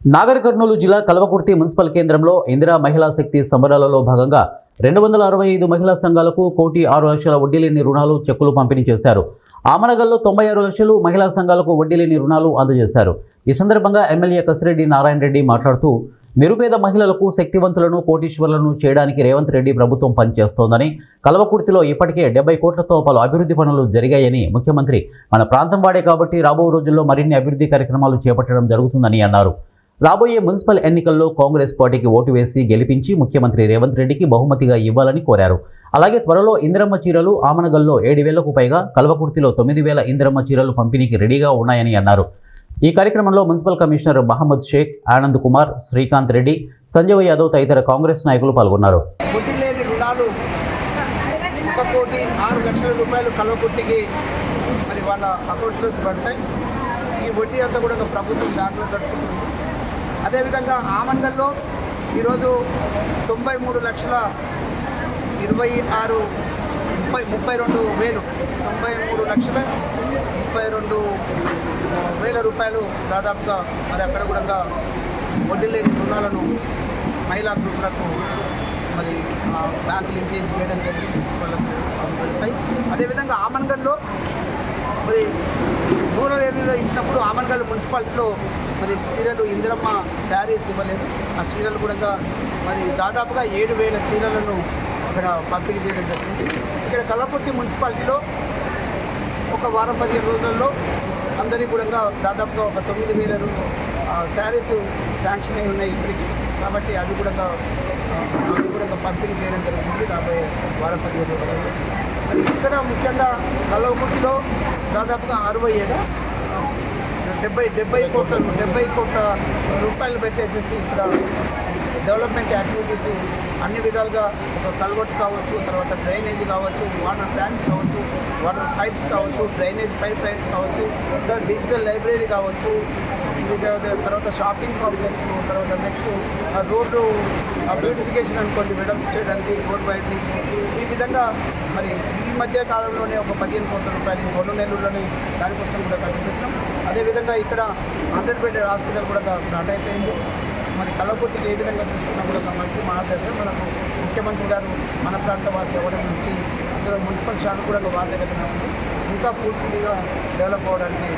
నాగర్ కర్నూలు జిల్లా కల్వకుర్తి మున్సిపల్ కేంద్రంలో ఇందిరా మహిళా శక్తి సంబరాలలో భాగంగా 265 మహిళా సంఘాలకు 1,06,00,000 వడ్డీ లేని రుణాలు చెక్కులు పంపిణీ చేశారు. ఆమనగల్లో 96 లక్షలు మహిళా సంఘాలకు వడ్డీ లేని రుణాలు అందజేశారు. ఈ సందర్భంగా ఎమ్మెల్యే కసిరెడ్డి నారాయణ రెడ్డి మాట్లాడుతూ నిరుపేద మహిళలకు శక్తివంతులను కోటీశ్వరులను చేయడానికి రేవంత్ రెడ్డి ప్రభుత్వం పనిచేస్తోందని, కల్వకుర్తిలో ఇప్పటికే 70 కోట్లతో పలు అభివృద్ధి పనులు జరిగాయని, ముఖ్యమంత్రి మన ప్రాంతం వాడే కాబట్టి రాబో రోజుల్లో మరిన్ని అభివృద్ధి కార్యక్రమాలు చేపట్టడం జరుగుతుందని అన్నారు. రాబోయే మున్సిపల్ ఎన్నికల్లో కాంగ్రెస్ పార్టీకి ఓటు వేసి గెలిపించి ముఖ్యమంత్రి రేవంత్ రెడ్డికి బహుమతిగా ఇవ్వాలని కోరారు. అలాగే త్వరలో ఇందిరమ్మ చీరలు ఆమనగల్లో 7,000కు పైగా, కల్వకుర్తిలో 9,000 ఇందిరమ్మ చీరలు పంపిణీకి రెడీగా ఉన్నాయని అన్నారు. ఈ కార్యక్రమంలో మున్సిపల్ కమిషనర్ మహమ్మద్ షేక్, ఆనంద్ కుమార్, శ్రీకాంత్ రెడ్డి, సంజయ్ యాదవ్ తదితర కాంగ్రెస్ నాయకులు పాల్గొన్నారు. వడ్డీ లేని రుణాలు 1,06,00,000 కల్వకుర్తికి మరి వాళ్ళ అకౌంట్స్లోకి పడతాయి. ఈ వడ్డీ అంతా కూడా ప్రభుత్వం దాంట్లో కట్టుకుంటుంది. అదేవిధంగా ఆమన్గల్లో ఈరోజు 93,32,000 రూపాయలు దాదాపుగా మరి అక్కడ కూడా వడ్డీ లేని రుణాలను మహిళా గ్రూపులకు మరి బ్యాంకు లింకేజ్ చేయడం జరిగింది, వాళ్ళకు వెళ్తాయి. అదేవిధంగా ఆమన్గల్లో మరి రూరల్ ఏరియాలో ఇచ్చినప్పుడు ఆమన్గల్ మున్సిపాలిటీలో మరి చీరలు ఇందిరమ్మ శారీస్ ఇవ్వలేదు. ఆ చీరలు కూడా మరి దాదాపుగా 7,000 చీరలను అక్కడ పంపిణీ చేయడం జరిగింది. ఇక్కడ కల్వకుర్తి మున్సిపాలిటీలో ఒక వారం 15 రోజులలో అందరికీ కూడా దాదాపుగా ఒక 9,000 శారీస్ శాంక్షన్ అయి ఉన్నాయి ఇప్పటికి. కాబట్టి అవి కూడా పంపిణీ చేయడం జరుగుతుంది రాబోయే వారం 15 రోజులలో. మరి ఇక్కడ ముఖ్యంగా కల్వకుర్తిలో దాదాపుగా 70 కోట్ల రూపాయలు పెట్టేసేసి ఇక్కడ డెవలప్మెంట్ యాక్టివిటీస్ అన్ని విధాలుగా ఒక కల్వర్ట్ కావచ్చు, తర్వాత డ్రైనేజ్ కావచ్చు, వాటర్ ట్యాంక్స్ కావచ్చు, వాటర్ పైప్స్ కావచ్చు, డ్రైనేజ్ పైప్ లైన్స్ కావచ్చు, డిజిటల్ లైబ్రరీ కావచ్చు, తర్వాత షాపింగ్ కాంప్లెక్స్, తర్వాత నెక్స్ట్ రోడ్డు బ్యూటిఫికేషన్ అనుకోండి వెడల్పు చేయడానికి రోడ్ వైడ్నింగ్. ఈ విధంగా మరి ఈ మధ్య కాలంలోనే ఒక 15 కోట్ల రూపాయలు 2 నెలల్లోనే దానికోసం కూడా ఖర్చు పెట్టినాం. అదేవిధంగా ఇక్కడ 100 బెడ్ హాస్పిటల్ కూడా స్టార్ట్ అయిపోయింది. మరి కల్వకుర్తికి ఏ విధంగా చూసుకున్నా కూడా ఒక మంచి మార్గదర్శనం మనకు ముఖ్యమంత్రి గారు మన ప్రాంత వాసి అవ్వడం నుంచి అందులో మున్సిపల్ శాఖ కూడా వాళ్ళ దగ్గరనే ఉంది. ఇంకా పూర్తిగా డెవలప్ అవ్వడానికి